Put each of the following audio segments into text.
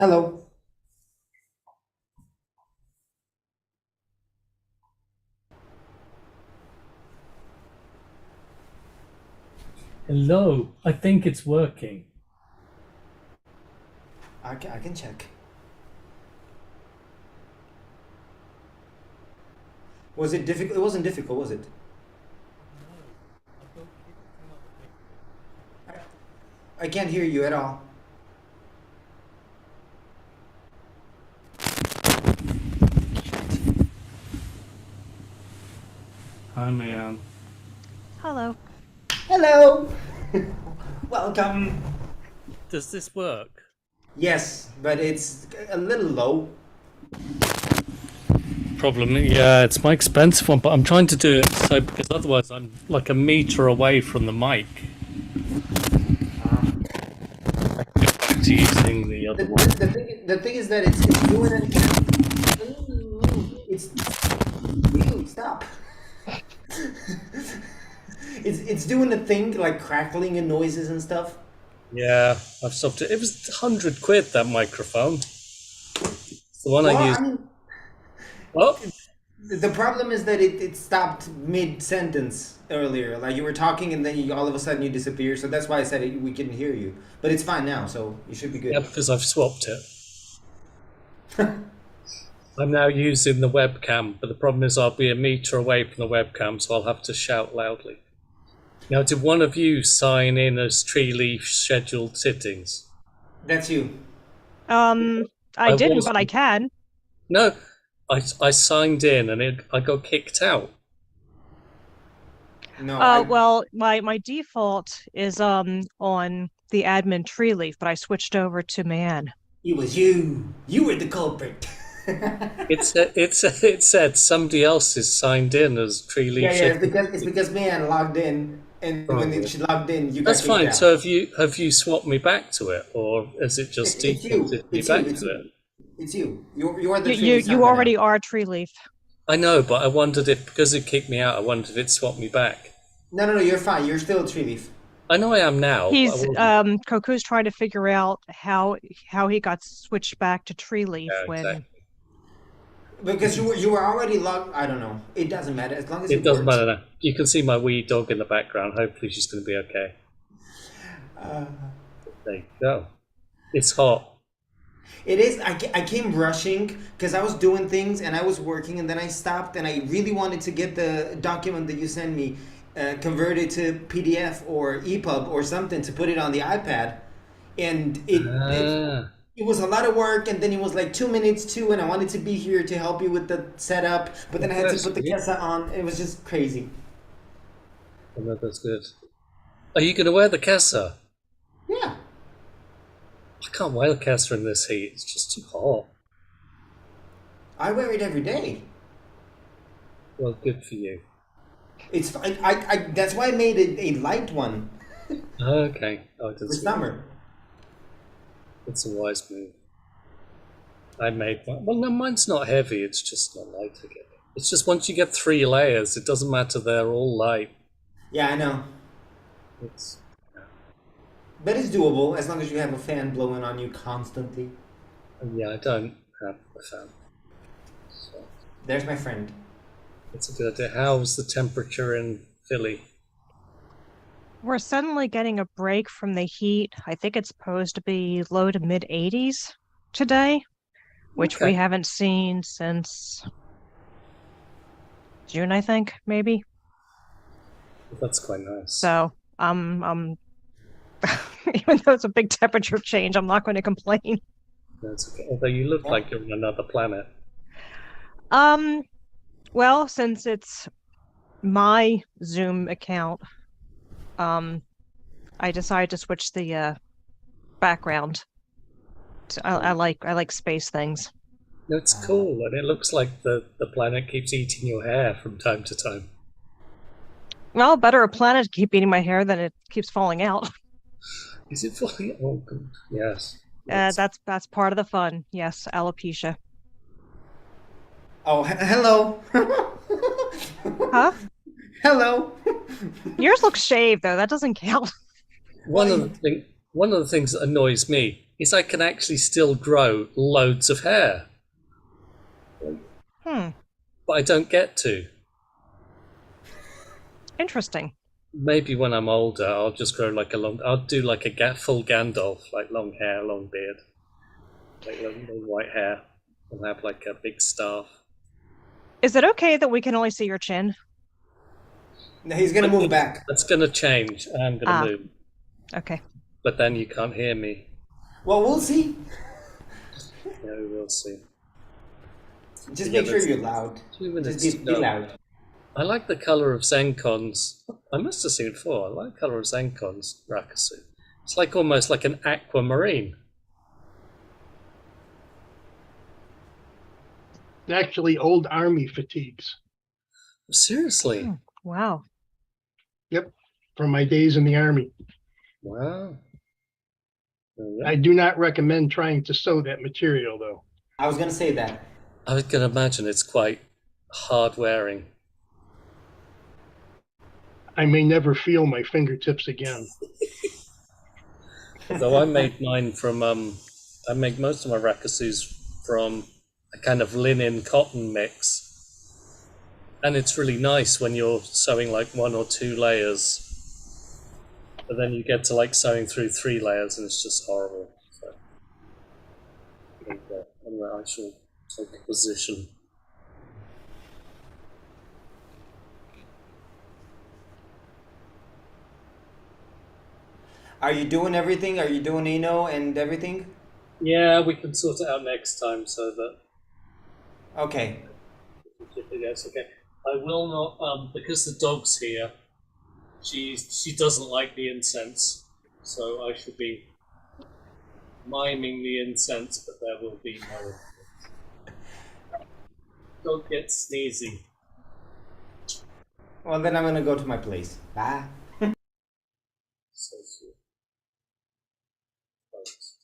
Hello. Hello, I think it's working. I can check. Was it difficult? It wasn't difficult, was it? No, I got kicked out of it. I, I can't hear you at all. Hi, man. Hello. Hello. Welcome. Does this work? Yes, but it's a little low. Problem, yeah, it's my expensive one, but I'm trying to do it so because otherwise I'm like a meter away from the mic. Uh, Back to using the the, other one. the thing is that it's doing it. It's Ew, stop. It's doing a thing like crackling and noises and stuff. Yeah, I've stopped it. It was 100 quid, that microphone. It's the one I Well, used. I mean, Oh, the problem is that it stopped mid sentence earlier. Like you were talking and then all of a sudden you disappear. So that's why I said we couldn't hear you. But it's fine now, so you should be yeah, good. because I've swapped it. I'm now using the webcam, but the problem is I'll be a meter away from the webcam, so I'll have to shout loudly. Now, did one of you sign in as Treeleaf scheduled sittings? That's you. I I didn't, was but I can. no, I signed in and I got kicked out. No, I. Well, my default is on the admin Treeleaf, but I switched over to man. It was you. You were the culprit. It said somebody else is signed in as Yeah, Treeleaf yeah. It's scheduled. because it's because man logged in, and when Probably. she logged in, you That's got kicked fine. out. So have you swapped me back to it, or has it just It's you. defaulted me It's you. back It's to it? you. It's you. You're the You Trini you Sangha now. already are Treeleaf. I know, but I wondered if because it kicked me out, I wondered if it swapped me back. No, no, no. You're fine. You're still a tree leaf. I know I am now, but I He's wasn't. Koku's trying to figure out how he got switched back to Treeleaf Yeah, when exactly. Because you were already logged. I don't know. It doesn't matter as long as It it doesn't works. matter now. You can see my wee dog in the background. Hopefully, she's going to be okay. Uh, There you go. It's hot. it is. I came rushing because I was doing things and I was working and then I stopped and I really wanted to get the document that you sent me converted to PDF or EPUB or something to put it on the iPad, and Ah, it was a lot of work and then it was like 2 minutes too and I wanted to be here to help you with the setup, but then I had to that's put the good. Kessa on. It was just crazy. Oh, no, that's good. Are you going to wear the Kessa? Yeah. I can't wear the Kessa in this heat. It's just too hot. I wear it every day. Well, good for you. It's I that's why I made it a light one Okay. Oh, for that's summer. it's a wise move. I made one. Well, no, mine's not heavy. It's just not light again. It's just once you get 3 layers, it doesn't matter. They're all light. Yeah, I know. It's But it's doable as long as you have a fan blowing on you constantly. yeah. I don't have a fan, so There's my friend. it's a good idea. How's the temperature in Philly? we're suddenly getting a break from the heat. I think it's supposed to be low to mid 80s today, which we Okay, haven't seen since June, I think, maybe. that's quite nice. So, even though it's a big temperature change, I'm not going to complain. That's okay. Although you look Yeah. like you're on another planet. Um, well, since it's my Zoom account, um, I decided to switch the background. I like space things. No, it's Uh, cool, and it looks like the planet keeps eating your hair from time to time. Well, better a planet to keep eating my hair than it keeps falling out. Is it fully? Oh, good. Yes. That's part of the fun. Yes, alopecia. oh, hello. Huh? Hello. Yours looks shaved though. That doesn't count. One of the Well, thing, one of the things that annoys me, is I can actually still grow loads of hair, Hmm. but I don't get to. Interesting. Maybe when I'm older, I'll just grow like I'll do like a full Gandalf, like long hair, long beard, like long white hair, and have like a big staff. Is it okay that we can only see your chin? No, he's gonna move back. That's going to change. I'm going to Ah, move, okay. but then you can't hear me. Well, we'll see. Yeah, we'll see. Just Yeah, make sure there's you're loud. 2 minutes Just to be go. loud. I like the color of Zenkon's. I must have seen it before. I like the color of Zenkon's Rakusu. It's like almost like an aquamarine. Actually, old army fatigues. Seriously. Hmm. Wow. Yep, from my days in the army. Wow. I do not recommend trying to sew that material, though. I was gonna say that. I can imagine it's quite hard wearing. I may never feel my fingertips again. Though I made mine from I make most of my rakusus from a kind of linen cotton mix. And it's really nice when you're sewing like 1 or 2 layers. But then you get to like sewing through 3 layers and it's just horrible. So anyway, I shall take a position. Are you doing everything? Are you doing Eno and everything? Yeah, we can sort it out next time so that Okay. yes, okay. I will not because the dog's here. She doesn't like the incense, so I should be miming the incense, but there will be no. Dog gets sneezy. Well, then I'm gonna go to my place. Bye. So sweet. Thanks.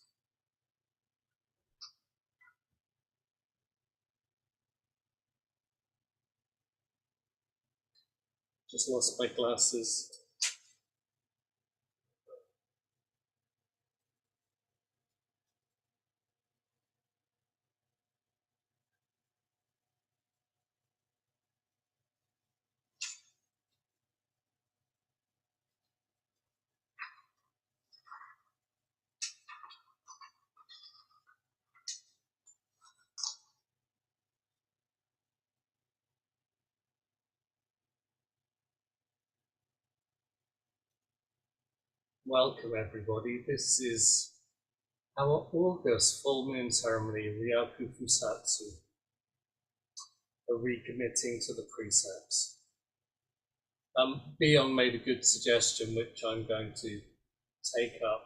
Just lost my glasses. Welcome everybody. This is our August full moon ceremony, Ryaku Fusatsu, a recommitting to the precepts. Beyond made a good suggestion, which I'm going to take up.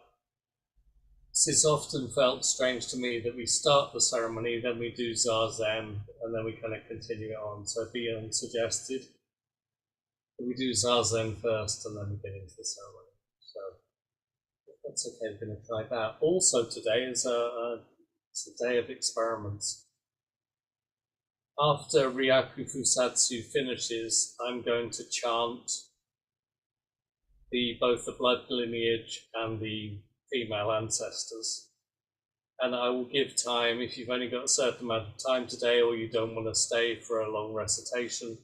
It's often felt strange to me that we start the ceremony, then we do Zazen, and then we kind of continue it on. So Beyond suggested that we do Zazen first, and then we get into the ceremony. So that's okay, we're going to try that. Also today is it's a day of experiments. After Ryaku Fusatsu finishes, I'm going to chant both the blood lineage and the female ancestors. And I will give time, if you've only got a certain amount of time today or you don't want to stay for a long recitation,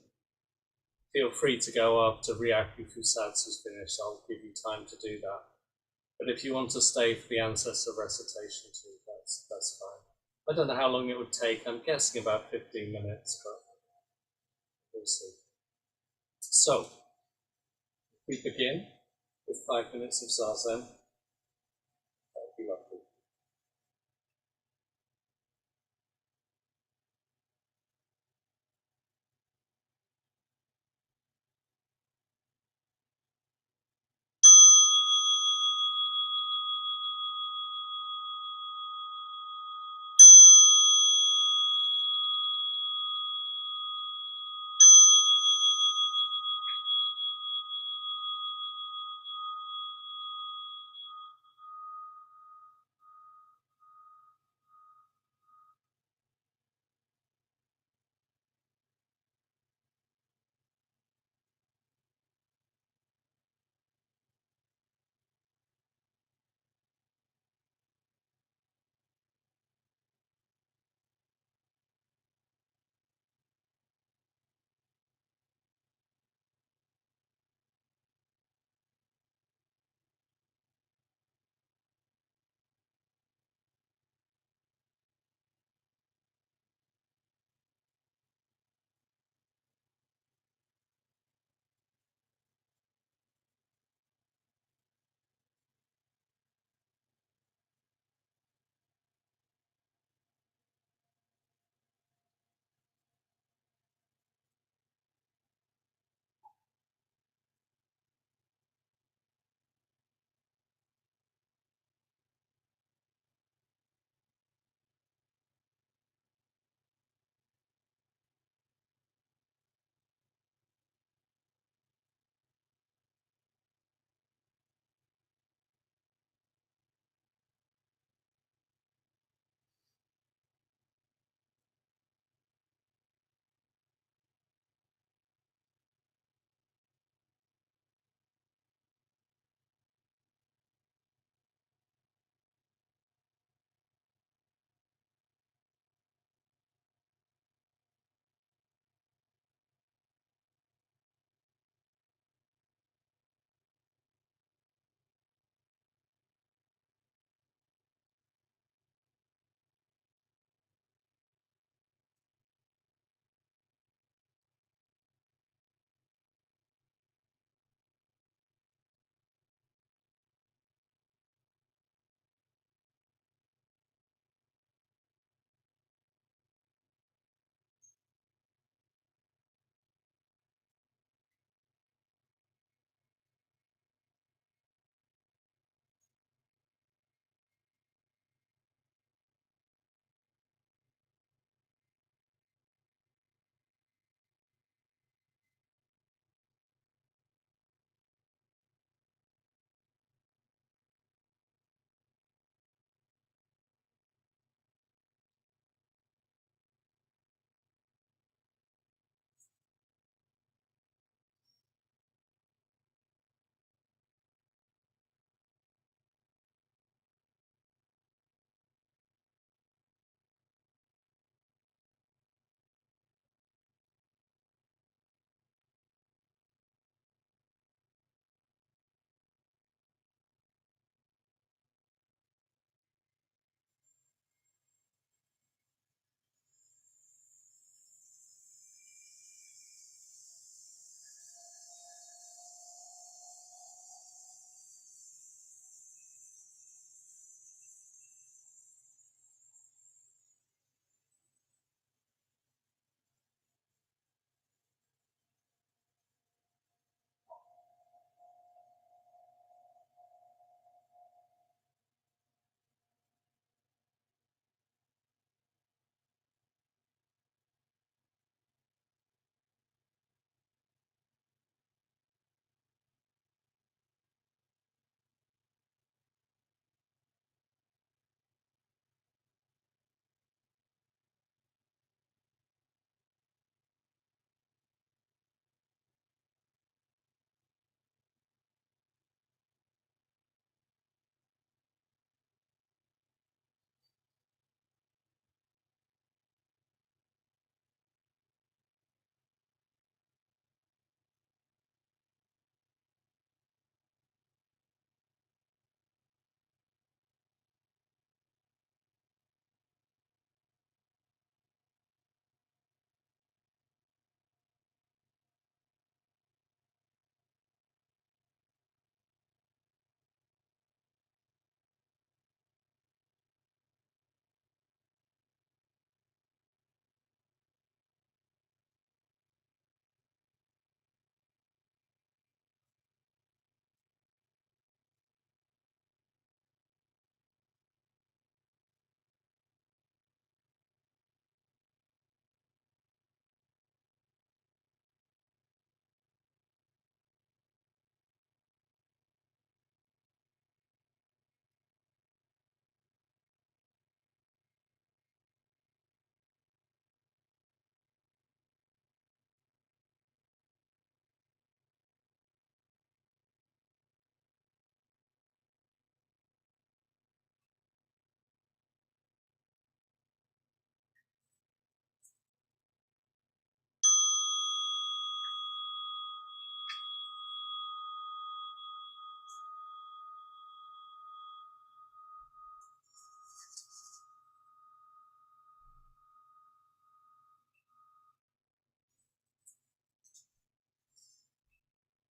feel free to go after Ryaku Fusatsu's finished. I'll give you time to do that. But if you want to stay for the ancestor recitation too, that's fine. I don't know how long it would take. I'm guessing about 15 minutes, but we'll see. So, we begin with 5 minutes of Zazen. That would be lovely.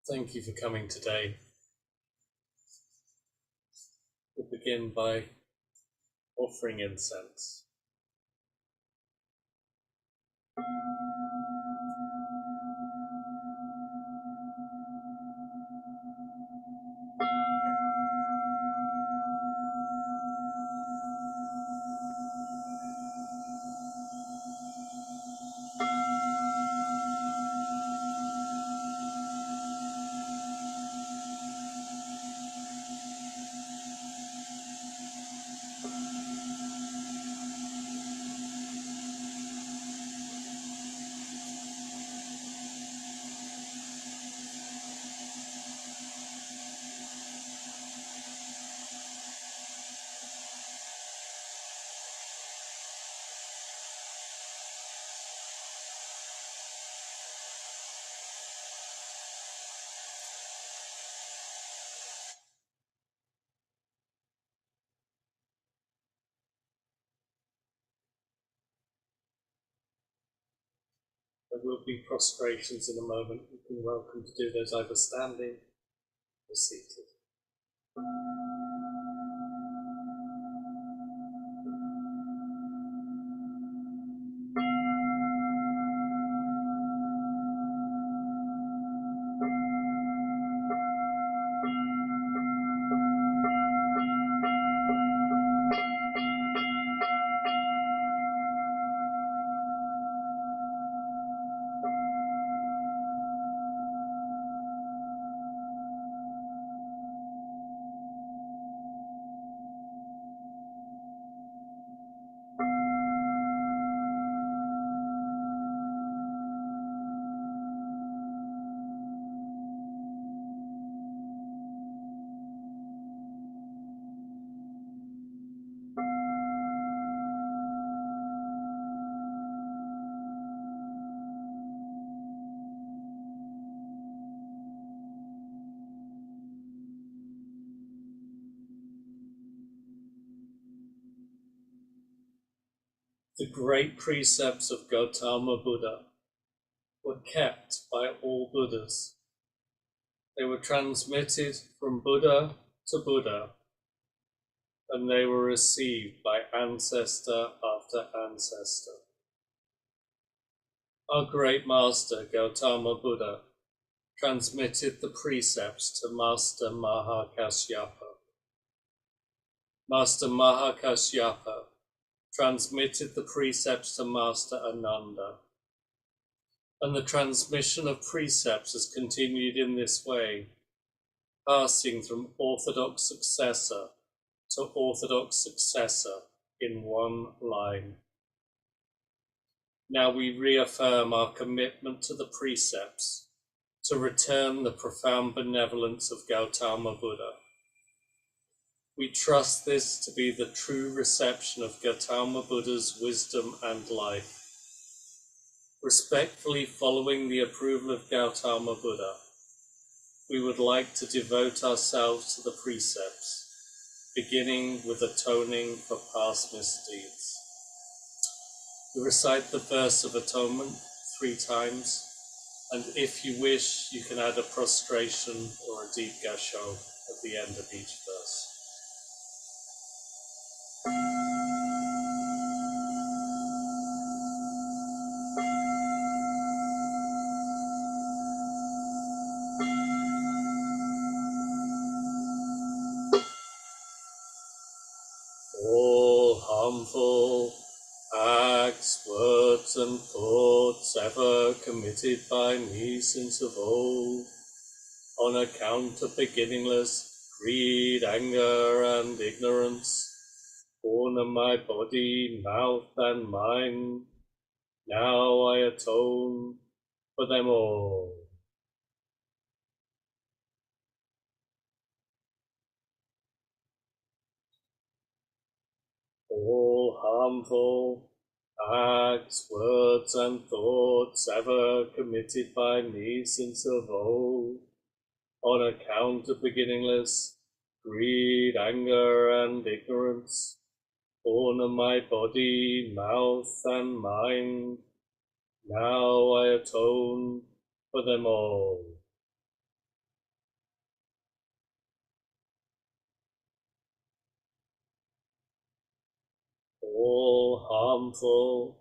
Thank you for coming today. We'll begin by offering incense. There will be prostrations in a moment. You've been welcome to do those either standing or seated. The great precepts of Gautama Buddha were kept by all Buddhas. They were transmitted from Buddha to Buddha, and they were received by ancestor after ancestor. Our great master, Gautama Buddha, transmitted the precepts to Master Mahakasyapa. Master Mahakasyapa transmitted the precepts to Master Ananda. And the transmission of precepts has continued in this way, passing from orthodox successor to orthodox successor in one line. Now we reaffirm our commitment to the precepts to return the profound benevolence of Gautama Buddha. We trust this to be the true reception of Gautama Buddha's wisdom and life. Respectfully following the approval of Gautama Buddha, we would like to devote ourselves to the precepts, beginning with atoning for past misdeeds. We recite the verse of atonement 3 times, and if you wish, you can add a prostration or a deep gasho at the end of each verse. All harmful acts, words and thoughts ever committed by me since of old, on account of beginningless greed, anger and ignorance, born of my body, mouth and mind, now I atone for them all. All harmful acts, words and thoughts ever committed by me since of old, on account of beginningless greed, anger and ignorance, born of my body, mouth and mind, now I atone for them all. all harmful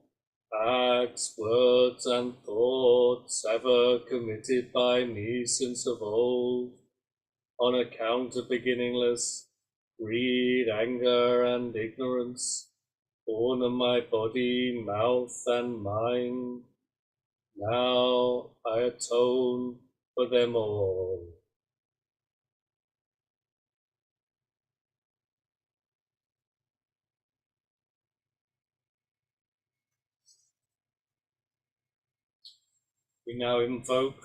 acts, words, and thoughts ever committed by me since of old, on account of beginningless greed, anger, and ignorance, born of my body, mouth, and mind. Now I atone for them all. We now invoke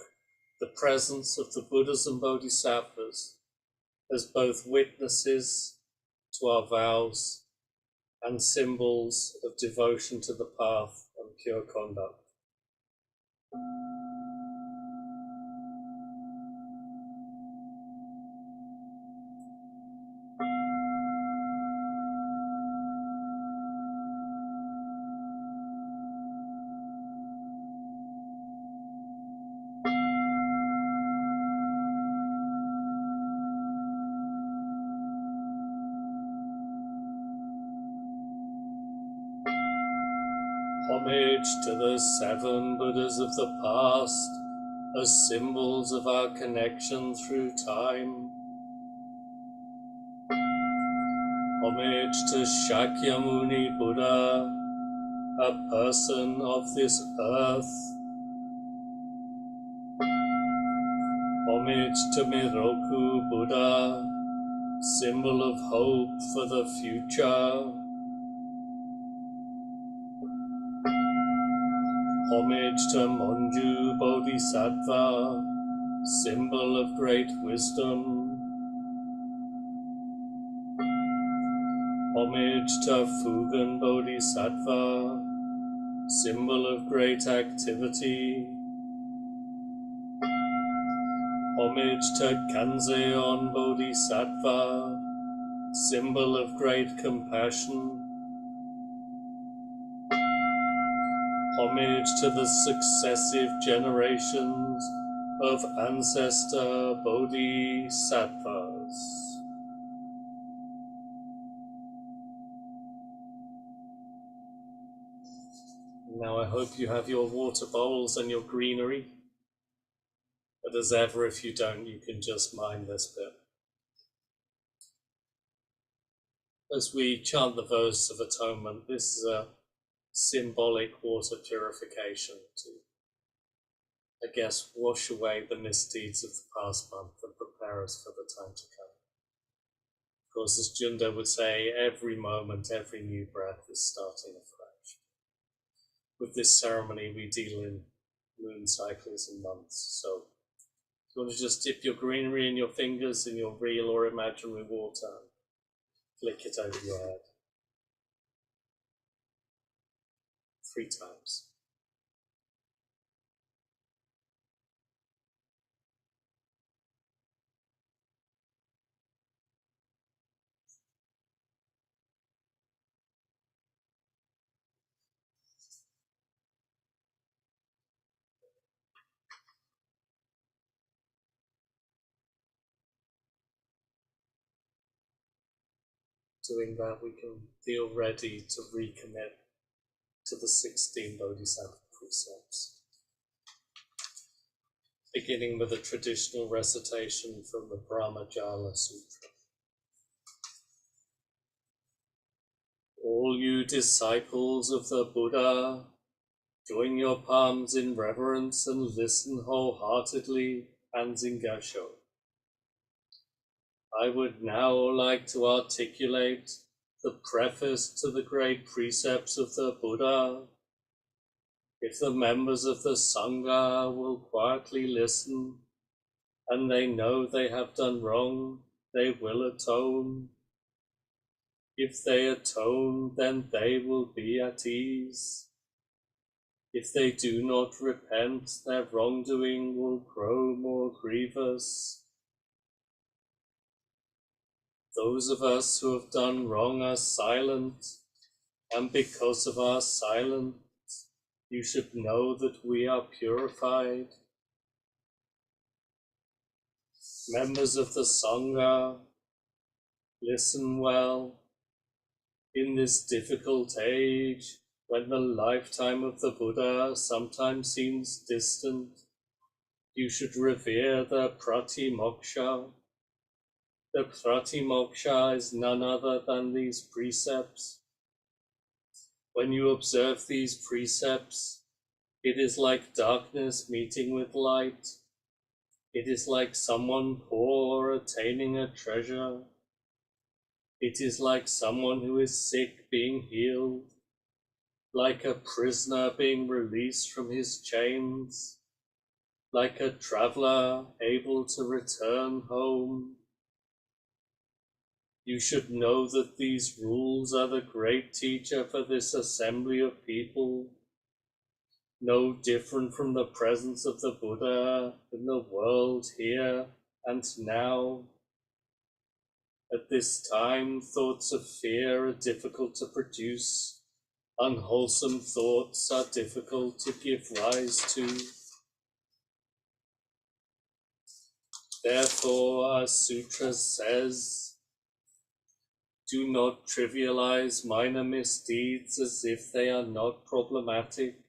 the presence of the Buddhas and Bodhisattvas as both witnesses to our vows and symbols of devotion to the path and pure conduct. Homage to the 7 Buddhas of the past as symbols of our connection through time. Homage to Shakyamuni Buddha, a person of this earth. Homage to Miroku Buddha, symbol of hope for the future. Homage to Monju Bodhisattva, symbol of great wisdom. Homage to Fugen Bodhisattva, symbol of great activity. Homage to Kanzeon Bodhisattva, symbol of great compassion. Homage to the successive generations of ancestor Bodhisattvas. Now I hope you have your water bowls and your greenery, but as ever, if you don't, you can just mind this bit. As we chant the verse of atonement, this is a symbolic water purification to, I guess, wash away the misdeeds of the past month and prepare us for the time to come. Of course, as Junda would say, every moment, every new breath is starting afresh. With this ceremony, we deal in moon cycles and months. So if you want to just dip your greenery in your fingers in your real or imaginary water, and flick it over your head 3 times. Doing that, we can feel ready to recommit to the 16 Bodhisattva precepts. Beginning with a traditional recitation from the Brahmajala Sutra. All you disciples of the Buddha, join your palms in reverence and listen wholeheartedly, hands in Gasho. I would now like to articulate the preface to the great precepts of the Buddha. If the members of the Sangha will quietly listen, and they know they have done wrong, they will atone. If they atone, then they will be at ease. If they do not repent, their wrongdoing will grow more grievous. Those of us who have done wrong are silent, and because of our silence, you should know that we are purified. Members of the Sangha, listen well. In this difficult age, when the lifetime of the Buddha sometimes seems distant, you should revere the Pratimoksha. The Pratimoksha is none other than these precepts. When you observe these precepts, it is like darkness meeting with light. It is like someone poor attaining a treasure. It is like someone who is sick being healed, like a prisoner being released from his chains, like a traveler able to return home. You should know that these rules are the great teacher for this assembly of people, no different from the presence of the Buddha in the world here and now. At this time, thoughts of fear are difficult to produce. Unwholesome thoughts are difficult to give rise to. Therefore, our sutra says, do not trivialize minor misdeeds as if they are not problematic.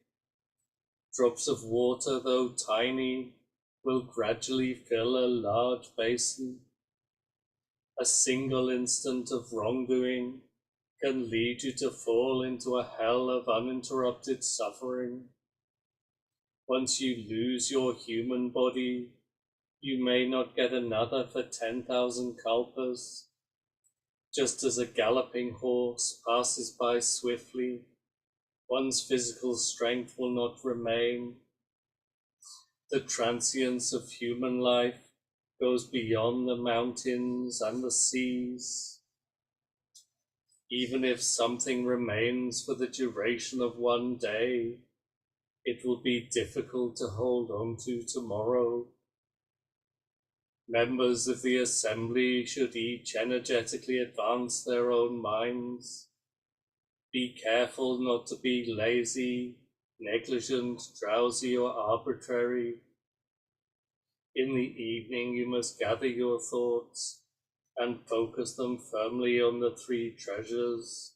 Drops of water, though tiny, will gradually fill a large basin. A single instant of wrongdoing can lead you to fall into a hell of uninterrupted suffering. Once you lose your human body, you may not get another for 10,000 kalpas. Just as a galloping horse passes by swiftly, one's physical strength will not remain. The transience of human life goes beyond the mountains and the seas. Even if something remains for the duration of one day, it will be difficult to hold on to tomorrow. Members of the assembly should each energetically advance their own minds. Be careful not to be lazy, negligent, drowsy, or arbitrary. In the evening, you must gather your thoughts and focus them firmly on the three treasures.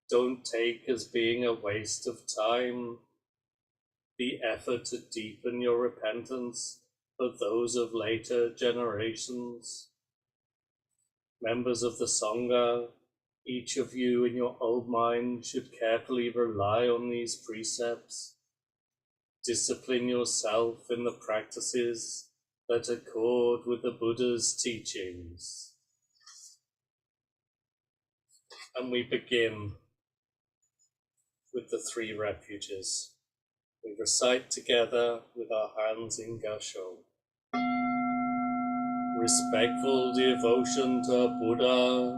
Don't take as being a waste of time the effort to deepen your repentance for those of later generations. Members of the Sangha, each of you in your own mind should carefully rely on these precepts. Discipline yourself in the practices that accord with the Buddha's teachings. And we begin with the three refuges. We recite together with our hands in Gasho. Respectful devotion to Buddha,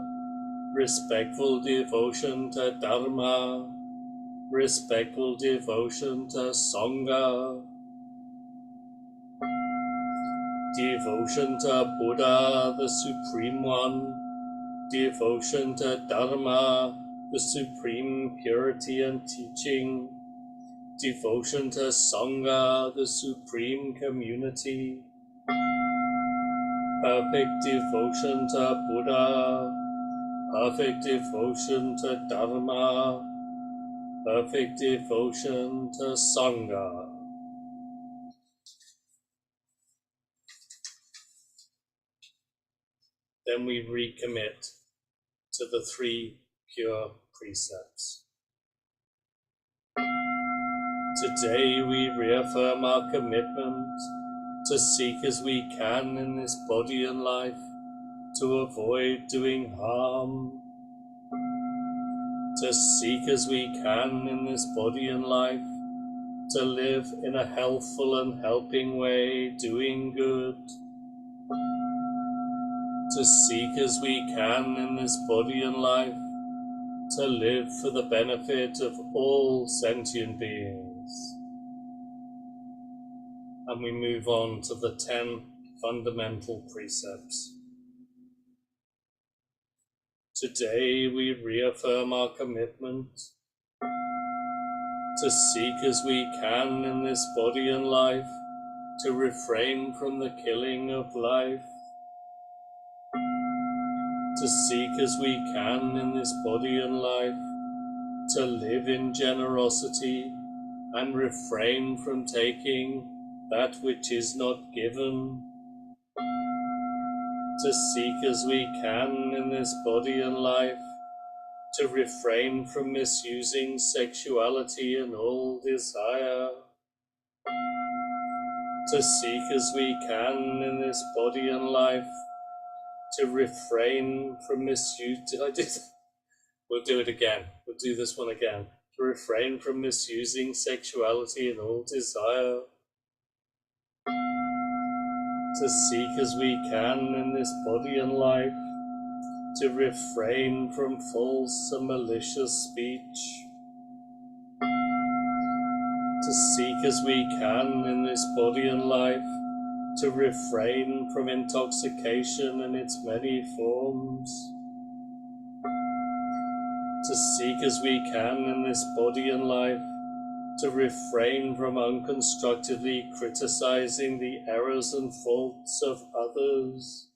respectful devotion to Dharma, respectful devotion to Sangha, devotion to Buddha, the Supreme One, devotion to Dharma, the supreme purity and teaching, devotion to Sangha, the supreme community, perfect devotion to Buddha, perfect devotion to Dharma, perfect devotion to Sangha. Then we recommit to the three pure precepts. Today we reaffirm our commitment to seek as we can in this body and life to avoid doing harm, to seek as we can in this body and life to live in a healthful and helping way, doing good, to seek as we can in this body and life to live for the benefit of all sentient beings. And we move on to the 10 fundamental precepts. Today we reaffirm our commitment to seek as we can in this body and life to refrain from the killing of life, to seek as we can in this body and life, to live in generosity and refrain from taking that which is not given, to seek as we can in this body and life, to refrain from misusing sexuality and all desire, to seek as we can in this body and life, to refrain from misuse. We'll do it again. We'll do this one again. To refrain from misusing sexuality and all desire, to seek as we can in this body and life, to refrain from false and malicious speech, to seek as we can in this body and life, to refrain from intoxication in its many forms, to seek as we can in this body and life, to refrain from unconstructively criticizing the errors and faults of others,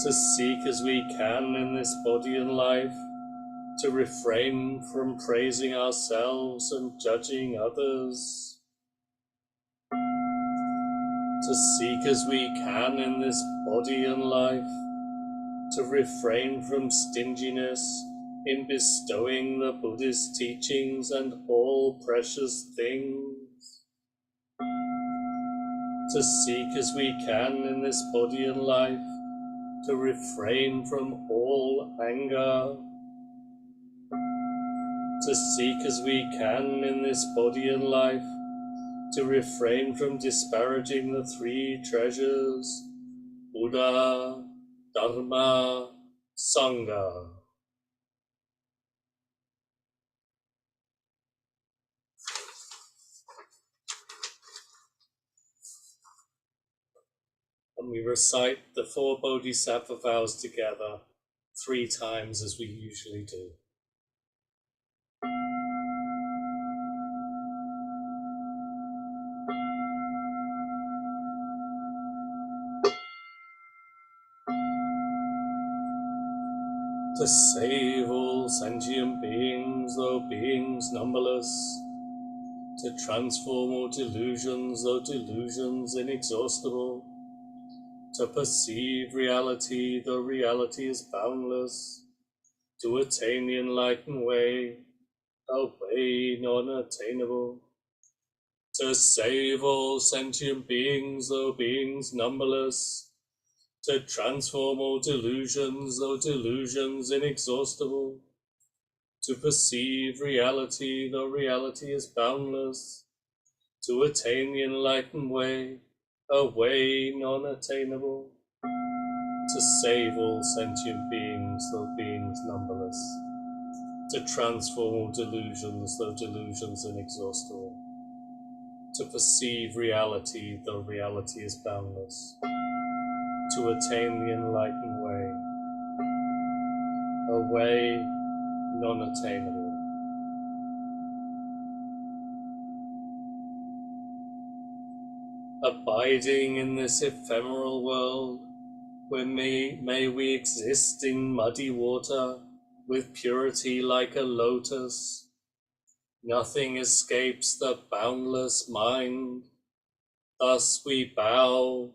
to seek as we can in this body and life, to refrain from praising ourselves and judging others, to seek as we can in this body and life, to refrain from stinginess in bestowing the Buddhist teachings and all precious things, to seek as we can in this body and life, to refrain from all anger, to seek as we can in this body and life, to refrain from disparaging the three treasures, Buddha, Dharma, Sangha. And we recite the four Bodhisattva vows together 3 times as we usually do. To save all sentient beings, though beings numberless, to transform all delusions, though delusions inexhaustible, to perceive reality, though reality is boundless, to attain the enlightened way, a way non-attainable, to save all sentient beings, though beings numberless, to transform all delusions, though delusions inexhaustible, to perceive reality, though reality is boundless, to attain the enlightened way, a way non-attainable, to save all sentient beings, though beings numberless, to transform all delusions, though delusions inexhaustible, to perceive reality, though reality is boundless, to attain the enlightened way, a way non-attainable. Abiding in this ephemeral world, where may we exist in muddy water, with purity like a lotus. Nothing escapes the boundless mind. Thus we bow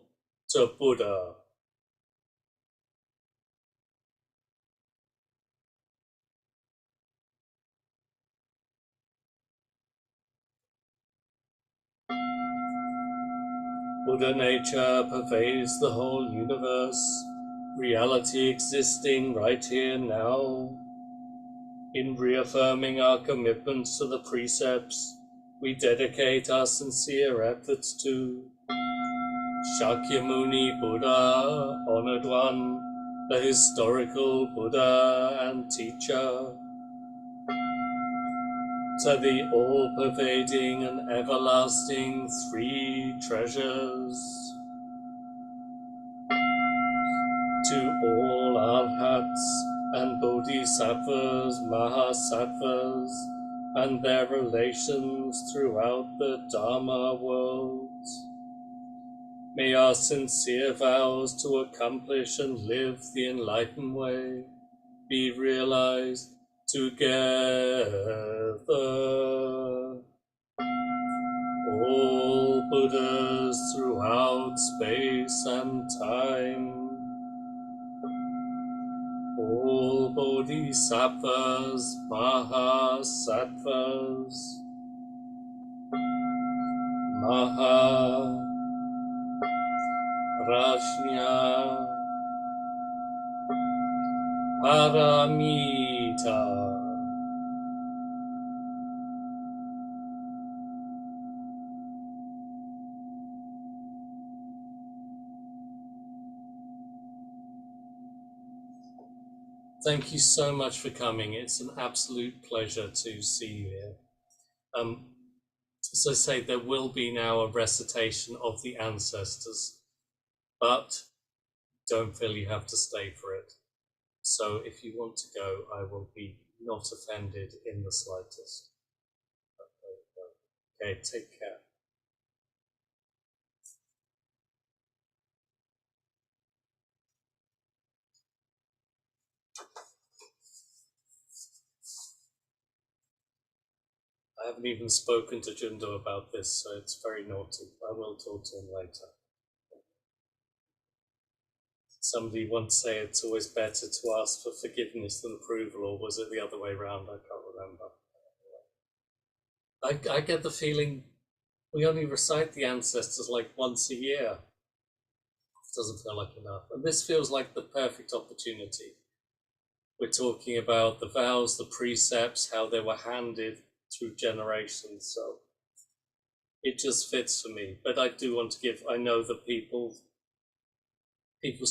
to Buddha. Buddha nature pervades the whole universe, reality existing right here now. In reaffirming our commitments to the precepts, we dedicate our sincere efforts to Shakyamuni Buddha, Honored One, the historical Buddha and teacher, to the all-pervading and everlasting 3 treasures, to all arhats and bodhisattvas, mahasattvas, and their relations throughout the Dharma world, May our sincere vows to accomplish and live the enlightened way be realized together. All Buddhas throughout space and time, all Bodhisattvas, Mahasattvas, Maharajnya, Paramita. Thank you so much for coming. It's an absolute pleasure to see you here. As I say, there will be now a recitation of the ancestors, but don't feel you have to stay for it. So if you want to go, I will be not offended in the slightest. Okay, take care. I haven't even spoken to Jundo about this, so it's very naughty. I will talk to him later. Somebody once said it's always better to ask for forgiveness than approval, or was it the other way around? I can't remember. I get the feeling we only recite the ancestors like once a year. It doesn't feel like enough. And this feels like the perfect opportunity. We're talking about the vows, the precepts, how they were handed through generations. So it just fits for me. But I do want to give, I know that people's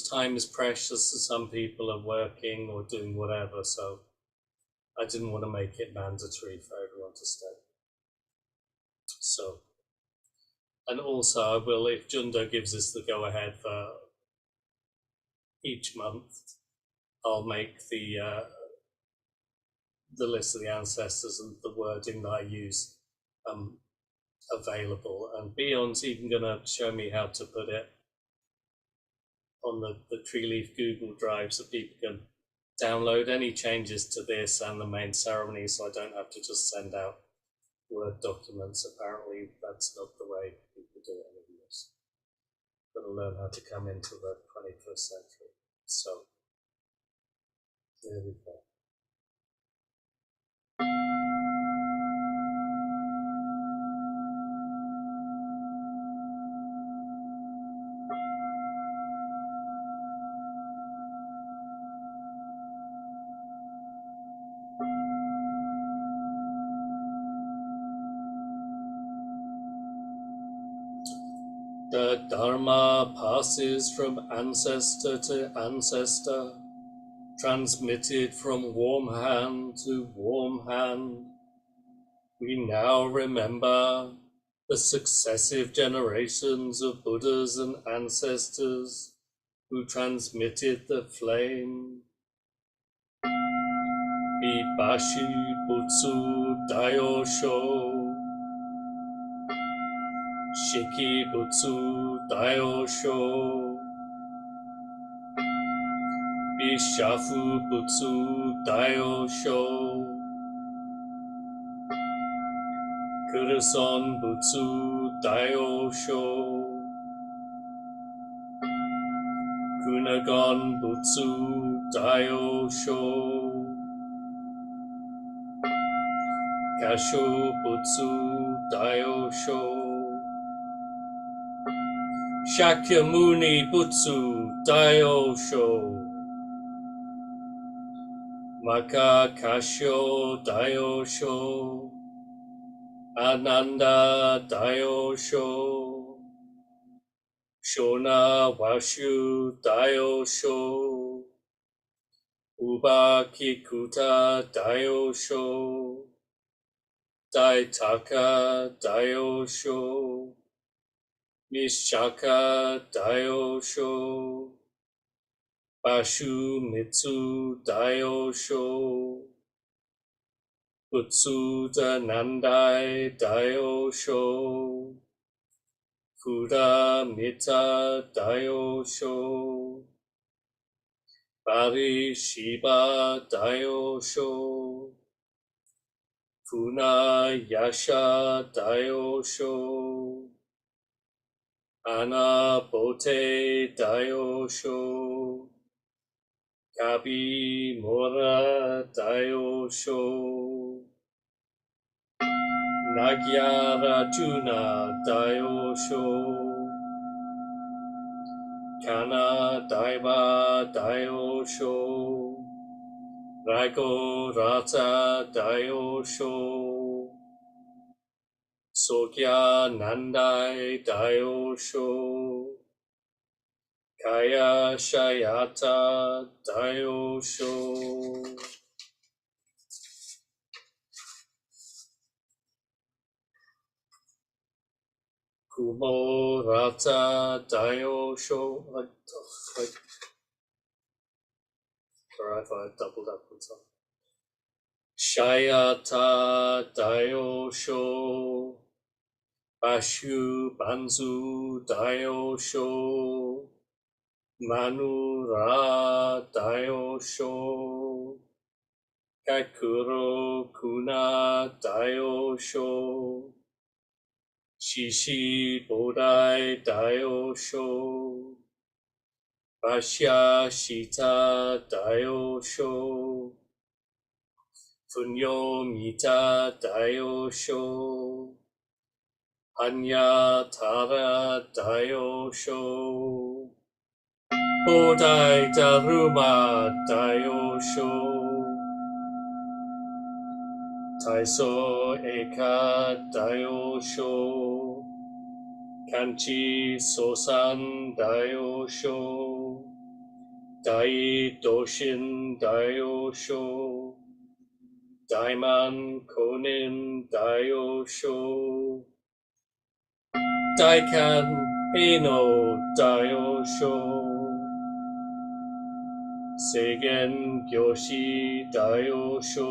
time is precious. Some people are working or doing whatever. So I didn't want to make it mandatory for everyone to stay. So, and also I will, if Jundo gives us the go ahead for each month, I'll make the list of the ancestors and the wording that I use available. And Beyond's even going to show me how to put it on the Treeleaf Google Drive so people can download any changes to this and the main ceremony, so I don't have to just send out Word documents. Apparently that's not the way people do it anymore. Got to learn how to come into the 21st century. So there we go. The Dharma passes from ancestor to ancestor, transmitted from warm hand to warm hand. We now remember the successive generations of Buddhas and ancestors who transmitted the flame. Ibashi Butsu Daiyosho, Shiki Butsu Daiyosho, Bishafu Butsu Daiyosho, Kuruson Butsu Daiyosho, Kunagon Butsu Daiyosho, Kasho Butsu Daiyosho, Shakyamuni Butsu Daiyosho, Maka Kashyo Daiyosho, Ananda Daiyosho, Shona Washu Daiyosho, Uba Kikuta Daiyosho, Daitaka Daiyosho, Mishaka Daiyosho, Bashu Mitsu Daiyosho, Butsu Nandai Daiyosho, Fuda Mita Daiyosho, Parishiba Daiyosho, Funa Yasha Daiyosho, Anabote Daiyosho, Kabi Mora Daiyosho, Nagyarajuna Daiyosho, Kana Daiva Daiyosho, Raiko Rata Daiyosho, Sokya Nandai Daiyosho, Kaya Shayata Daiyosho, Kumo Rata Daiyosho. Sorry if I doubled up on something. Shayata Daiyosho, Bashu Banzu Daiyosho, Manura Daiyosho, Kakuro Kuna Daiyosho, Shishi Bodai Daiyosho, Bashya Shita Daiyosho, Funyo Mita Daiyosho, Hanya Tara Daiyosho, Bodai Daruma Daiyosho, Taiso Eka Daiyosho, Kanchi Sosan Daiyosho, Dai Doshin Daiyosho, Daiman Konin Daiyosho, Daikan Eno Daiyosho, Seigen Gyoshi Daiyosho,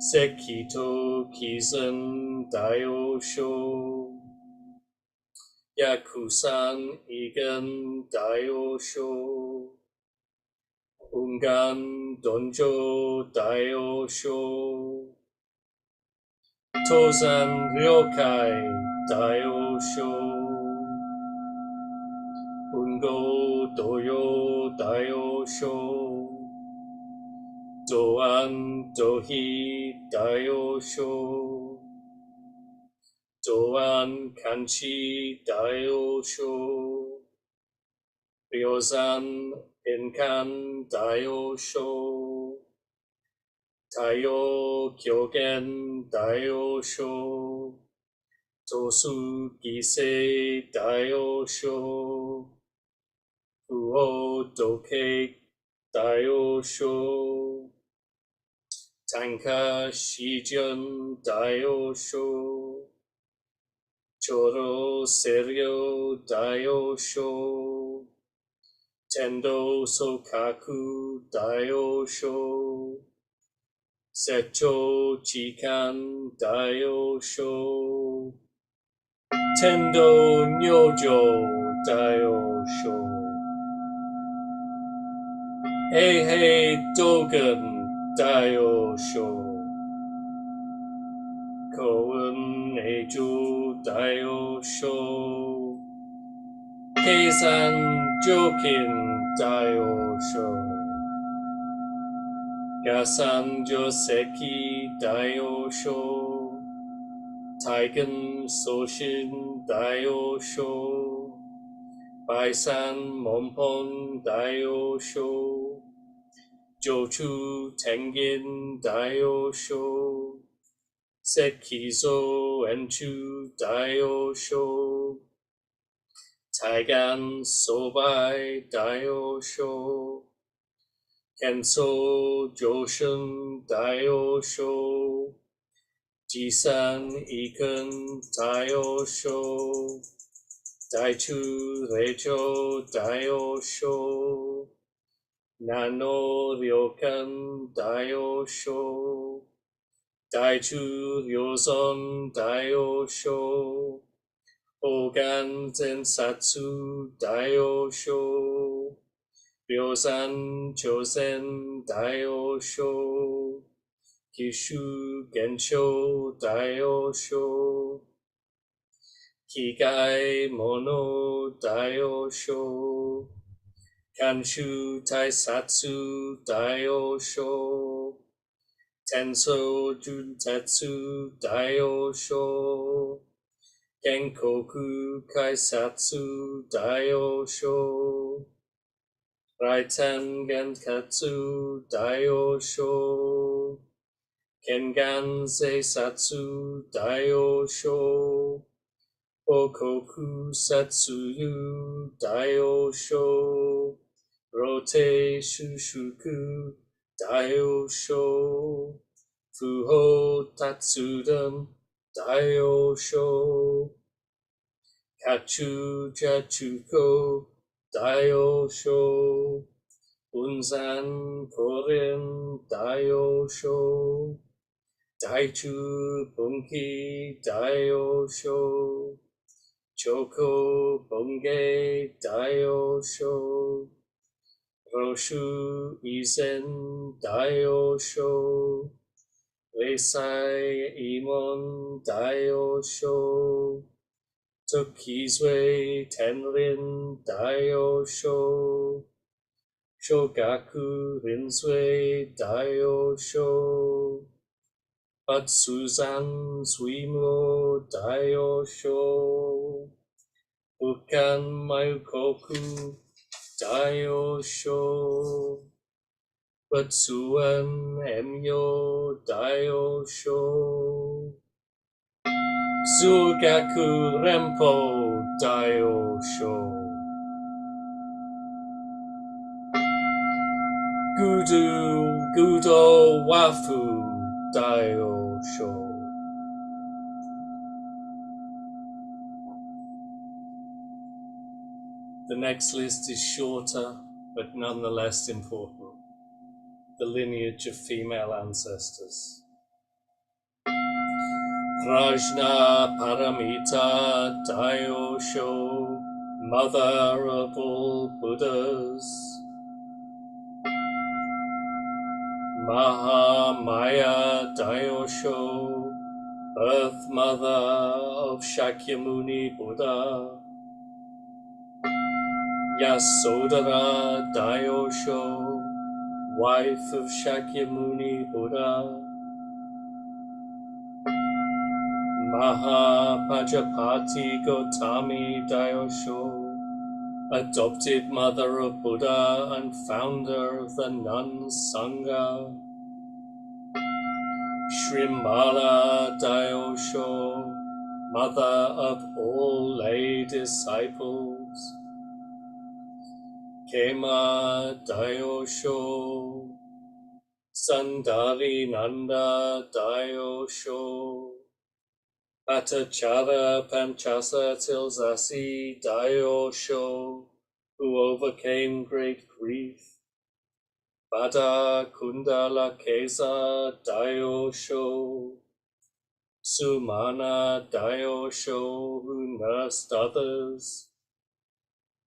Sekito Kizen Daiyosho, Yakusan Igen Daiyosho, Ungan Donjo Daiyosho, Tozan Ryokai Daiyosho, Ungo Doyo Daiyosho, Doan Dohi Daiyosho, Doan Kanchi Daiyosho, Ryozan Inkan Daiyosho, Taiyo Kyogen Daiyosho, Tosu Gise Daiyosho, Fuo Doke Daiyosho, Tanka Shijun Daiyosho, Choro Seryo Daiyosho, Tendo Sokaku Daiyosho, Secho Chikan Daiyosho, Tendo Nyojo Daiyosho, Heihei Dogen Daiyosho, Koen Eiju Daiyosho, Keisan Jokin Daiyosho, Gasan Joseki Daiyosho, Taigen Soshin Daiyosho, Baisan Monpon Daiyosho, Jochu Tengen Daiyosho, Sekizo Enchu Daiyosho, Taigan Sobai Daiyosho, Kenso Joshin Daiyosho, Jisan Iken Daiyosho, Daichu Reicho Daiyosho, Nano Ryokan Daiyosho, Daichu Ryozon Daiyosho, Ogan Zensatsu Daiyosho, Ryosan Chosen Daiyosho, Kishu Gensho Daiyosho, Kigai Mono Daiyosho, Kanshu Taisatsu Daiyosho, Tenso Juntetsu Daiyosho, Genkoku Kaisatsu Daiyosho, Raiten Genkatsu Daiyosho, Kengan Seisatsu Daiyosho, Okoku Satsuyu Daiyosho, Rote Shushuku Daiyosho, Fuho Tatsudam Daiyosho, Kachu Jachuko Daiyosho, Bunzan Korin Daiyosho, Daichu Bunki Daiyosho, Choko Bonge Daiyosho, Roshu Izen Daiyosho, Reisai Imon Daiyosho, Tokizue Tenrin Daiyosho, Shogaku Rinsui Daiyosho, Batsuzan Suimo Daiyosho, Bukan Mayukoku Daiyosho, Batsuan Emyo Daiyosho, Sugaku Rempo Daiyosho, Gudo Wafu Daiyosho. The next list is shorter, but nonetheless important. The lineage of female ancestors. Prajna Paramita Daiyosho, mother of all Buddhas. Mahamaya Daiyosho, birth mother of Shakyamuni Buddha. Yasodhara Daiyosho, wife of Shakyamuni Buddha. Mahapajapati Gotami Daiyosho, adopted mother of Buddha and founder of the nuns Sangha. Shrimala Daiyosho, mother of all lay disciples. Kema Daiyosho, Sandali Nanda Daiyosho, Patachara Panchasa Tilzasi Daiyosho, who overcame great grief. Bada Kundala Kesa Daiyosho, Sumana Daiyosho, who nursed others.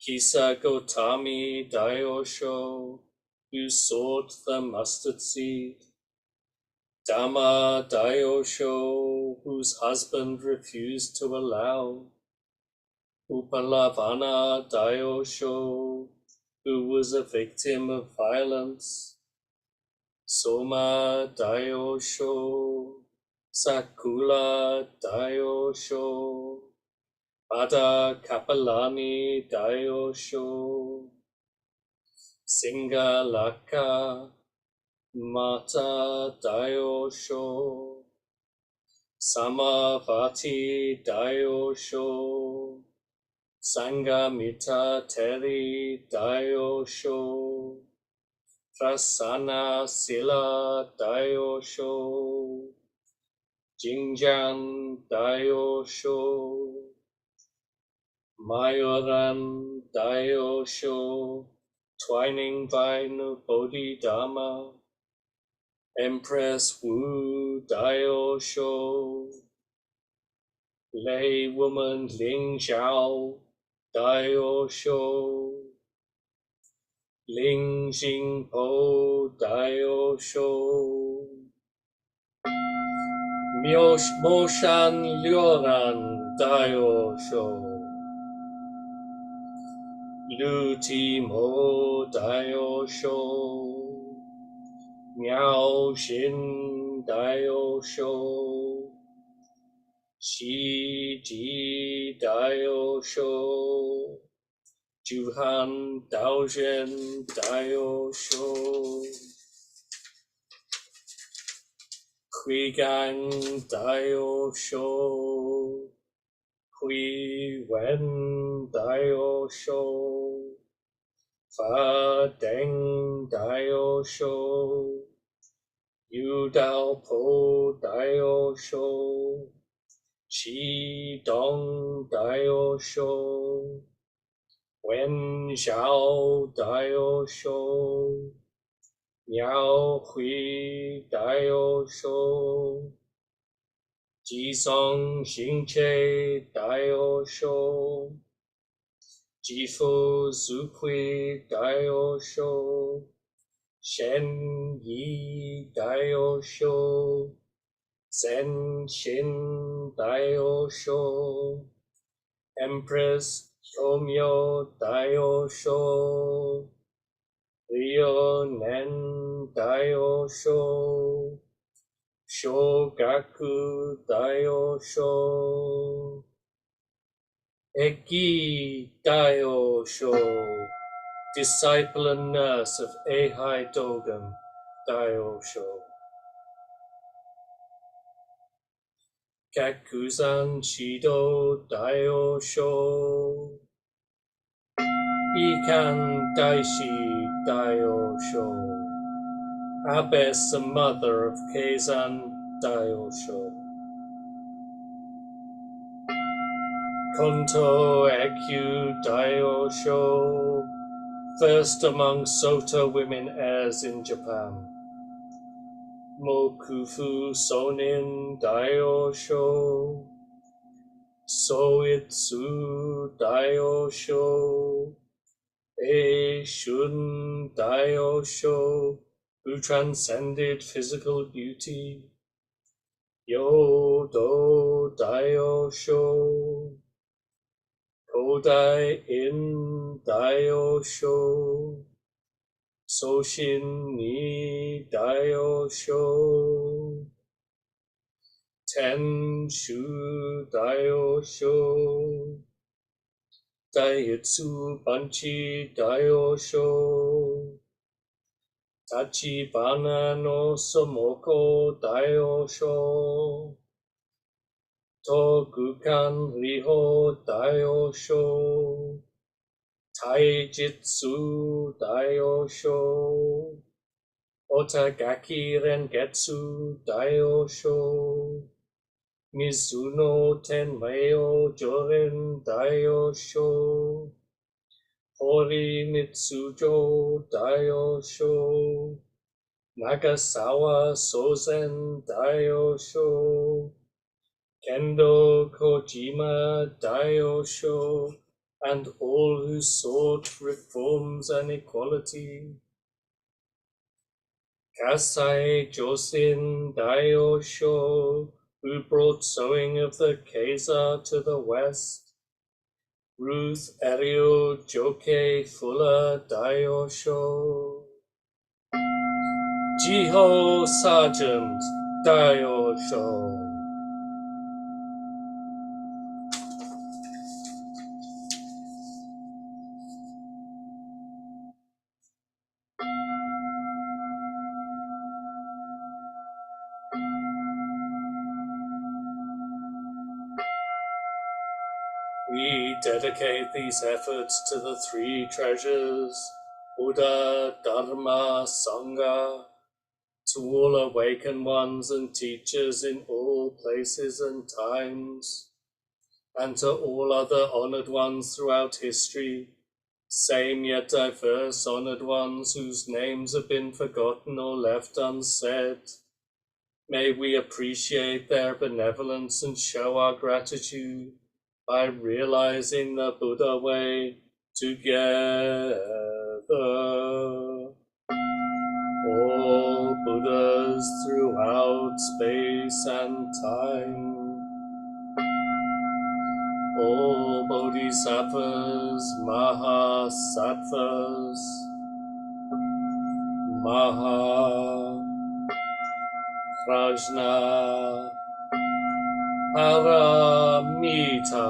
Kisa Gotami Daiyosho, who sought the mustard seed. Dhamma Daiyosho, whose husband refused to allow. Upalavana Daiyosho, who was a victim of violence. Soma Daiyosho, Sakula Daiyosho, Pada Kapalani Daiyosho, Singalaka Mata Daiyosho, Samavati Daiyosho, Sangamita Teri Daiyosho, Prasana Sila Daiyosho, Jingjan Daiyosho, Mayoran Daiyosho, Twining Vine Bodhidharma, Empress Wu Daiyosho, Lay woman Ling Xiao Daio Shou, Ling Xing Po Daio Shou, Mo Shan Liuran Daio Shou, Lu Ti Mo Daio Shou, Miao Xin Daio Shou, Xi Ji Daio Shou, Juhan Daozhen Daio Shou, Hui Gang Daio Shou, Hui Wen Daio Shou, Fa Deng Daio Shou, Yu Dao Po Daio Shou, Qi Dong Daio Shou, Wen Xiao Daio Shou, Miao Hui Daio Shou, Ji Song Xing Che Daio Shou, Ji Fu Zu Hui Daio Shou, Shen Yi Daio Shou, Zen Shin Daio Shou, Empress Homyo Daio Shou, Ryo Nen Daio Shou, Shogaku Daio Shou, Eki Daio Shou, disciple and nurse of Eihai Dogen Daio Shou, Kakuzan Shido Daio Shou, Ikan Daishi Daio Shou, Abbess and mother of Keizan Daio Shou, Konto Ekyu Daio Shou, first among Sota women heirs in Japan, Mokufu Sonin Daio Shou, Soitsu Daio Shou, Shun Daio Shou, who transcended physical beauty, Yodo Daio Shou, Kodai In Daio Shou, Soshin Ni Daio Shou, Ten Shu Daio Shou, Daitsu Banchi Daio Shou, Tachibana no Somoko Daio Shou, Togukan Riho Daio Shou, Taijitsu Daio Shou, Otagaki Rengetsu Daio Shou, Mizuno Tenmyo Jorin Daio Shou, Hori Mitsujo Daio Shou, Nagasawa Sozen Daio Shou, Kendo Kojima Daio Shou, and all who sought reforms and equality. Kasai Josin Daio Shou, who brought sowing of the Keiza to the west. Ruth Ario Joke Fuller Daio Shou, Jiho Sergeant Daio Shou. We dedicate these efforts to the three treasures, Buddha, Dharma, Sangha, to all awakened ones and teachers in all places and times, and to all other honored ones throughout history, same yet diverse honored ones whose names have been forgotten or left unsaid, May we appreciate their benevolence and show our gratitude by realizing the Buddha way together. All Buddhas throughout space and time, all Bodhisattvas, Mahasattvas, Maha Prajna Paramita.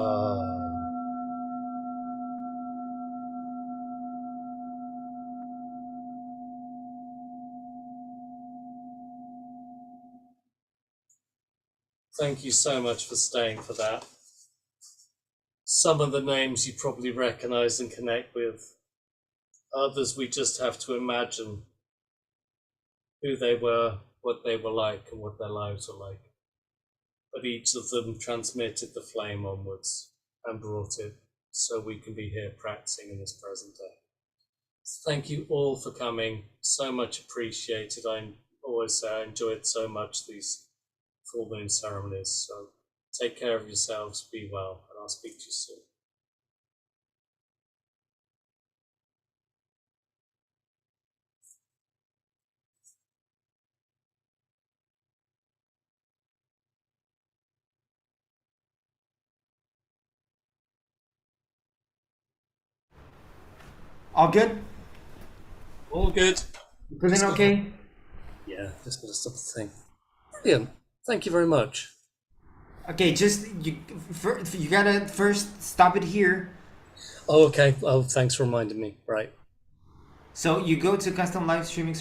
Thank you so much for staying for that. Some of the names you probably recognize and connect with. Others we just have to imagine who they were, what they were like, and what their lives were like. But each of them transmitted the flame onwards and brought it so we can be here practicing in this present day. So thank you all for coming. So much appreciated. I always say I enjoyed so much these full moon ceremonies. So take care of yourselves, be well, and I'll speak to you soon. All good? All good. Feeling okay? Yeah, just got to stop the thing. Brilliant. Thank you very much. Okay, just you gotta first stop it here. Oh, okay. Oh, thanks for reminding me. Right. So you go to custom live streaming